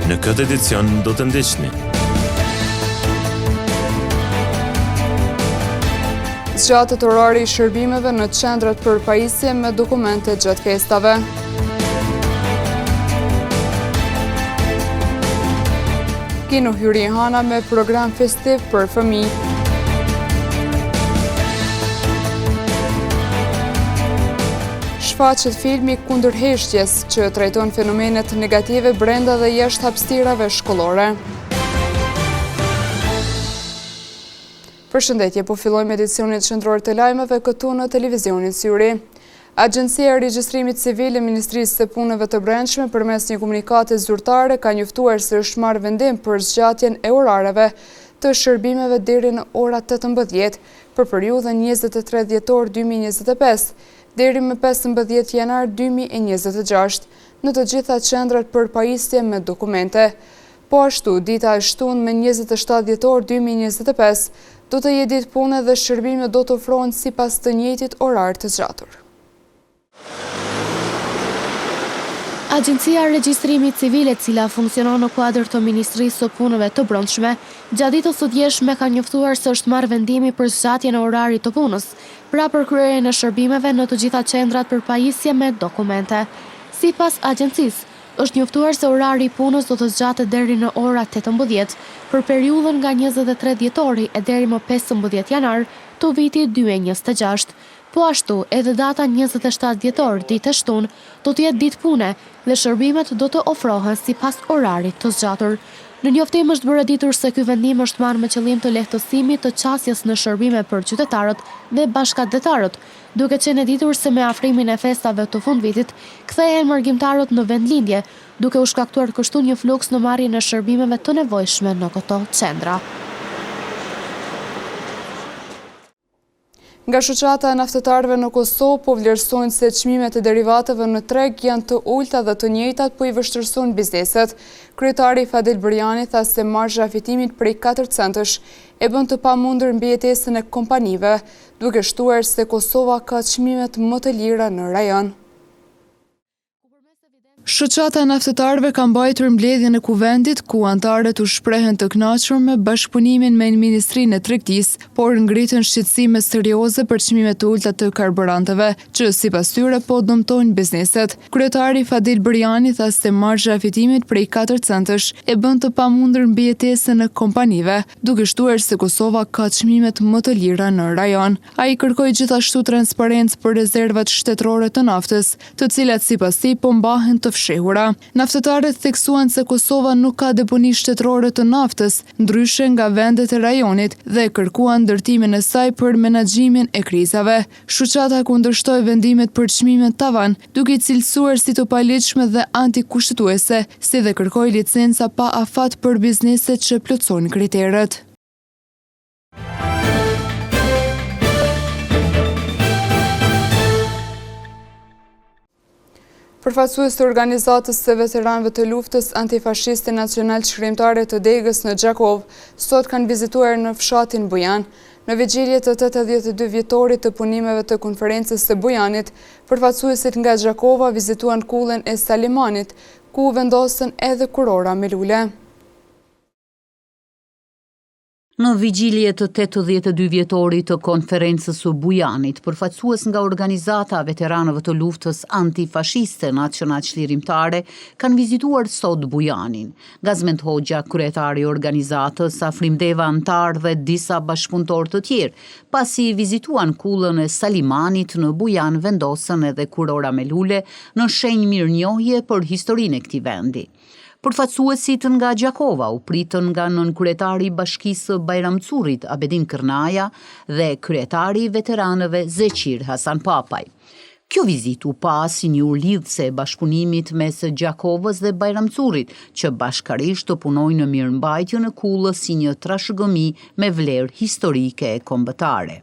Në këtë edicion do të ndiqni zgjatët orari i shërbimeve në qendrat për pajisje me dokumente gjatë festave. Kino Hyri Hana me program festiv për fëmijë. Shfaqet filmi Kundërheshtjes që trajton fenomenet negative brenda dhe jashtë hapësirave shkollore. Përshëndetje, po fillojmë edicionin qendror të lajmeve këtu në televizionin Syri. Agjencia e Regjistrimit Civil e Ministrisë së Punëve të Brendshme përmes një komunikate zyrtare ka njoftuar se është marrë vendim për zgjatjen e orareve të shërbimeve deri në ora 18 për periudhën 23 dhjetor 2025 deri më 15 janar 2026 në të gjitha qendrat për pajisje me dokumente. Po ashtu, dita e shtunë me 27 dhjetor 2025 do të jetë ditë pune dhe shërbime do të ofrohen sipas të njëjtit orar të zgjatur. Agjencia e Regjistrimit Civil, e cila funksionon në kuadër të Ministrisë së Punëve të Brendshme, gjatë ditës së djeshme ka njoftuar se është marrë vendimi për zgjatjen e orarit të punës, pra për kryerjen e shërbimeve në të gjitha qendrat për pajisje me dokumente. Sipas agjencisë, është njoftuar se orari i punës do të zgjatet deri në ora 18 për periudhën nga 23 dhjetori e deri më 15 janar të vitit 2026. Po ashtu, edhe data 27 dhjetor, ditë e shtunë, do të jetë ditë pune dhe shërbimet do të ofrohen sipas orarit të zgjatur. Në njoftim është bërë ditur se ky vendim është marrë me qëllim të lehtësimit të qasjes në shërbime për qytetarët dhe bashkëdetarët, duke qenë ditur se me afrimin e festave të fundvitit, kthehen mërgjimtarët në vendlindje, duke u shkaktuar kështu një fluks në marrjen e shërbimeve të nevojshme në këto qendra. Nga shoqata e naftëtarëve në Kosovë po vlerësojnë se çmimet e derivateve në treg janë të ulta dhe të njëjtat po i vështirësojnë bizneset. Kryetari Fadil Briani tha se marzha e fitimit prej 4 centësh e bën të pamundur mbijetesën e kompanive, duke shtuar se Kosova ka çmimet më të lira në rajon. Shoqata e naftëtarëve ka mbajtur mbledhjen e kuvendit ku anëtarët u shprehen të kënaqur me bashkëpunimin me Ministrinë e Tregtisë, por ngritën shqetësime serioze për çmimet e ulta të karburanteve, që sipas tyre po dëmtojnë bizneset. Kryetari Fadil Briani tha se marzha e fitimit prej 4 centësh e bën të pamundur mbijetesën e kompanive, duke shtuar se Kosova ka çmimet më të lira në rajon. Ai kërkoi gjithashtu transparencë për rezervat shtetërore të naftës, të cilat sipas tij po mbahen të fshehura. Naftëtarët theksuan se Kosova nuk ka deponi shtetërore të naftës, ndryshe nga vendet e rajonit, dhe kërkuan ndërtimin e saj për menaxhimin e krizave. Shoqata kundërshtoi vendimet për çmimet tavan, duke i cilësuar si të paligjshme dhe antikushtetuese, si dhe kërkoi licenca pa afat për bizneset që plotësojnë kriteret. Përfaqësues të organizatës së veteranëve të luftës antifashiste nacional çrrimtare të Degës në Gjakov sot kanë vizituar në fshatin Bujan. Në vigjilje të 82 vjetorit të punimeve të konferencës së Bujanit, përfaqësuesit nga Gjakova vizituan kullën e Salimanit, ku vendosën edhe kurora me lule. Në vigjilje të 82 vjetorit të konferencës së Bujanit, përfaqësues nga organizata veteranëve të luftës antifashiste nacional çlirimtare kanë vizituar sot Bujanin. Gazment Hoxha, kryetari i organizatës, Afrimdeva antar dhe disa bashkëpunëtor të tjerë, pasi vizituan kullën e Salimanit në Bujan, vendosën edhe kurora me lule në shenjë mirënjohje për historinë e këtij vendi. Përfaqësuesit nga Gjakova u pritën nga nënkryetari i Bashkisë Bajramcurit Abedin Kërnaja dhe kryetari i veteranëve Zeqir Hasan Papaj. Kjo vizitë u pa si një urlidhse e bashkëpunimit mes Gjakovës dhe Bajramcurit, që bashkarisht të punojnë në mirëmbajtjen e kullës si një trashëgimi me vlerë historike e kombëtare.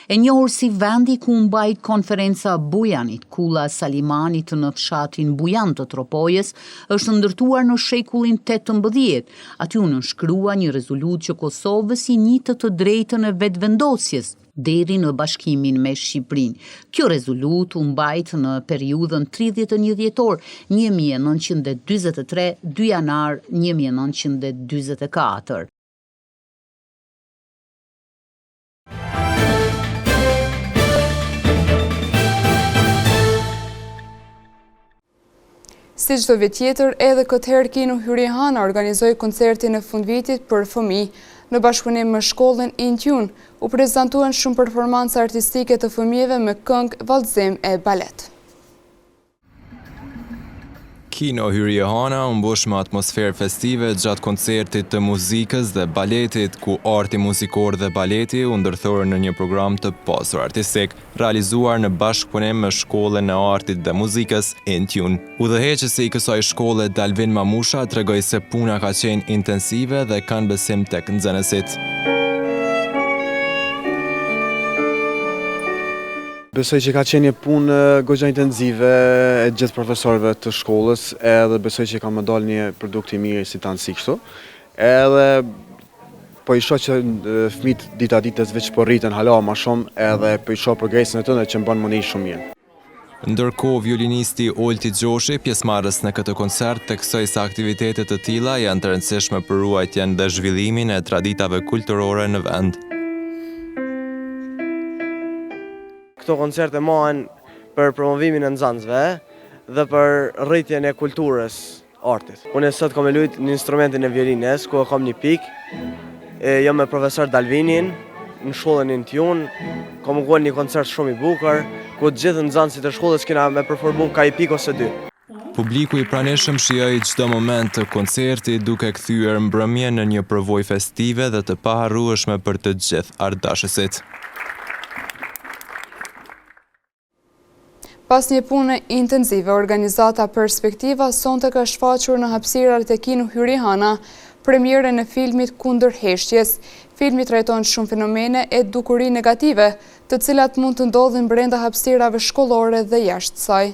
E njohur si vendi ku mbajt konferenca Bujanit, kulla Salimanit në fshatin Bujan të Tropojës, është ndërtuar në shekullin 18. Aty u nënshkrua një rezolutë që Kosovës i njitet të drejtën e vetëvendosjes, deri në bashkimin me Shqipërinë. Kjo rezolut u mbajt në periudhën 31 dhjetor 1943, 2 janar 1944. Si çdo vit tjetër, edhe këtë herë Kino Hyrihana organizoi koncertin e fundvitit për fëmijë në bashkëpunim me shkollën Intune. U prezantuan shumë performanca artistike të fëmijëve me këngë, vallëzim e balet. Kino Hyrihana u mbush me atmosferë festive gjatë koncertit të muzikës dhe baletit, ku arti muzikor dhe baleti u ndërthurën në një program të pasur artistik, realizuar në bashkëpunim me shkollën e artit dhe muzikës Intune. Udhëheqësi i kësaj shkolle Dalvin Mamusha tregoi se puna ka qenë intensive dhe kanë besim tek nxënësit. Besoj që ka qenë një punë goxha intensive e gjithë profesorëve të shkollës, edhe besoj që ka më dalë një produkt i mirë si tanë si kështu. Edhe po i shoh që fëmijët dita ditës veç po rriten hala më shumë, edhe po i shoh progresin e tyre që më bën më një shumë mirë. Ndërkohë, violinisti Olti Gjoshi, pjesëmarrës në këtë koncert, theksoi se aktivitetet të tilla janë të rëndësishme për ruajtjen dhe zhvillimin e traditave kulturore në vend. Këto koncerte mohen për promovimin e nxënësve dhe për rritjen e kulturës artit. Unë sot kam luajt në instrumentin e violinës, ku kam një pikë. Jam me profesor Dalvinin në shkollën Intune. Kam qenë një koncert shumë i bukur, ku të gjithë nxënësit e shkollës kena me performu ka një pikë ose dy. Publiku i pranishëm shijoi çdo moment të koncertit, duke kthyer mbrëmjen në një përvojë festive dhe të paharrueshme për të gjithë ardashësit. Pas një pune intensive, organizata Perspektiva sonte ka shfaqur në hapësirat e Kino Hyrihana premierën e filmit Kundër Heshtjes. Filmi trajton shumë fenomene e dukuri negative, të cilat mund të ndodhin brenda hapësirave shkollore dhe jashtë saj.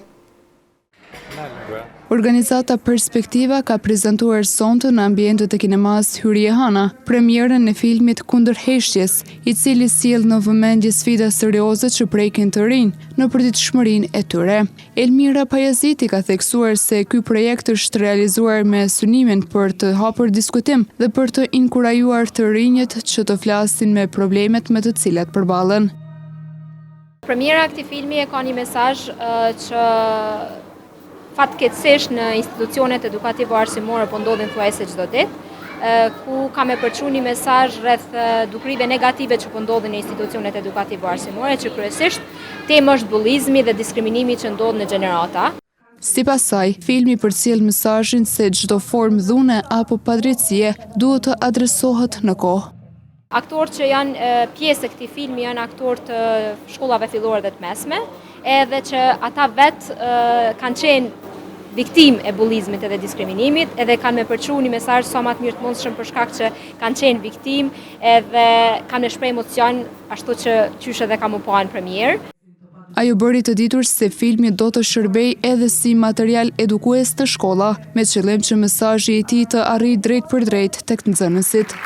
Organizata Perspektiva ka prezantuar sonte në ambientet e kinemas Hyrihana premierën e filmit Kundër Heshtjes, i cili sjell në vëmendje sfida serioze që prekin të rinj në përditshmërinë e tyre. Elmira Pajaziti ka theksuar se ky projekt është realizuar me synimin për të hapur diskutim dhe për të inkurajuar të rinjët që të flasin me problemet me të cilat përballen. Premiera e këtij filmi e ka një mesazh që fatkeqësisht në institucionet edukative arsimore po ndodhin thuajse çdo ditë, ku ka me përçu një mesazh rreth dukurive negative që po ndodhin në institucionet edukative arsimore, që kryesisht tema është bullizmi dhe diskriminimi që ndodh në gjenerata. Sipas saj, filmi përcjell mesazhin se çdo formë dhune apo padrejtësie duhet të adresohet në kohë. Aktorët që janë pjesë e këtij filmi janë aktorë të shkollave fillore dhe të mesme, edhe që ata vetë kanë qenë viktim e bullizmit edhe diskriminimit, edhe kanë me përçu një mesazh sa më të mirë të mundshëm për shkak që kanë qenë viktim, edhe kanë me shpreh emocion ashtu që qysh edhe kam u pa në premierë. Ajo bëri të ditur se filmi do të shërbej edhe si material edukues të shkolla, me qëllim që mesazhi i tij të arrijë drejt për drejt tek nxënësit.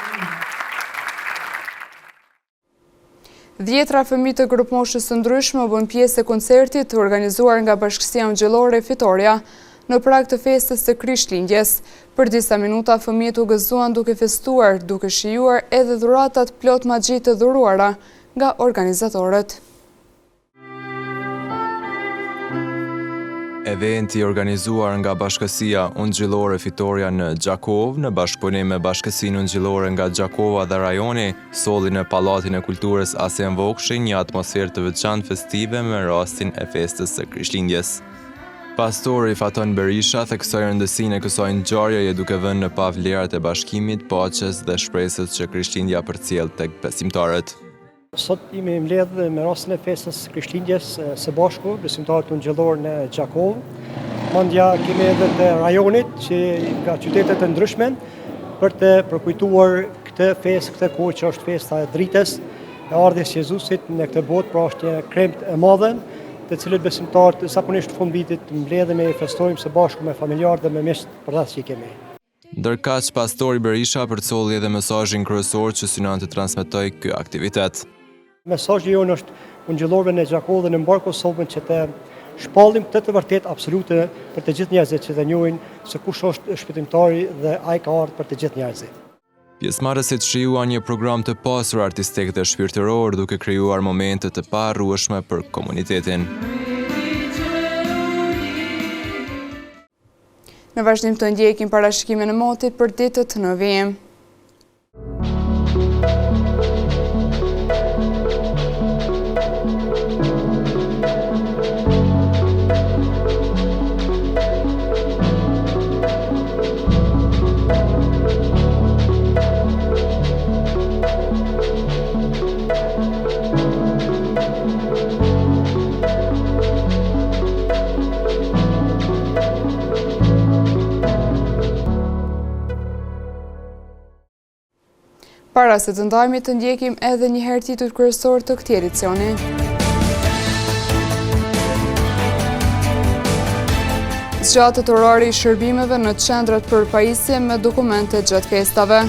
Dhjetra fëmijë të grupmoshës së ndryshme u bën pjesë e koncertit të organizuar nga Bashkësia Ungjillore Fitoria në prag të festës së Krishtlindjes. Për disa minuta fëmijët u gëzuan duke festuar, duke shijuar edhe dhuratat plot magji të dhuruara nga organizatorët. Eventi organizuar nga Bashkësia Ungjillore Fitoria në Gjakovë, në bashkëpunim me Bashkësinë Ungjillore nga Gjakova dhe rajoni, solli në Pallatin e Kulturës Asien Vokshi një atmosferë të veçantë festive me rastin e festës së Krishtlindjes. Pastori Faton Berisha theksoi rëndësinë e kësaj ngjarjeje duke vënë në pa vlerat e bashkimit, paqes dhe shpresës që Krishtlindja përcjell tek besimtarët. Sot jemi mbledhur me rastin e festës Krishtlindjes së bashku, besimtarët ungjillor në Gjakovë. Mandja kemi edhe të rajonit që nga qytetet e ndryshme për të përkujtuar këtë festë, këtë kohë që është festa e dritës e ardhjes së Jezusit në këtë botë, pra është një kremtë e madhe, të cilët besimtarët saponisht fund vitit mbledhemi e festojmë së bashku me familjarë dhe me miq përdash që kemi. Ndërkaq, pastori Berisha përcolli edhe mesazhin kryesor që synon të transmetoj ky aktivitet. Mesazhi jonë është ungjillorëve në Gjakovë dhe në mbar Kosovën që të shpallim të vërtet absolute për të gjithë njerëzit që të njohin se kush është shpëtimtari dhe ai ka ardhur për të gjithë njerëzit. Pjesëmarrësit shijuan një program të pasur artistik dhe shpirtëror duke krijuar momente të paharrueshme për komunitetin. Në vazhdim të ndjekim parashikimin e motit për ditët në vijim. Para se të ndajmi të ndjekim edhe një herë titujt kryesor të këtij edicioni. Zgjatët orari i shërbimeve në qendrat për pajisje me dokumente gjatë festave.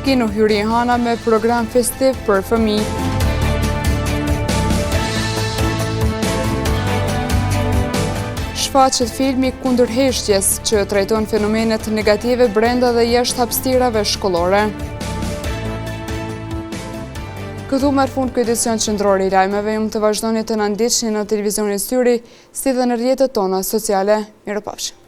Kino Hyri Hana me program festiv për fëmijë. Shfaqet filmi Kundër heshtjes që trajton fenomenet negative brenda dhe jashtë hapëstirave shkollore. Këtu merr fund ky edicion qendror i lajmeve. Ju të vazhdoni të na ndiqni në televizionin Syri si dhe në rrjetet tona sociale. Mirupafshim.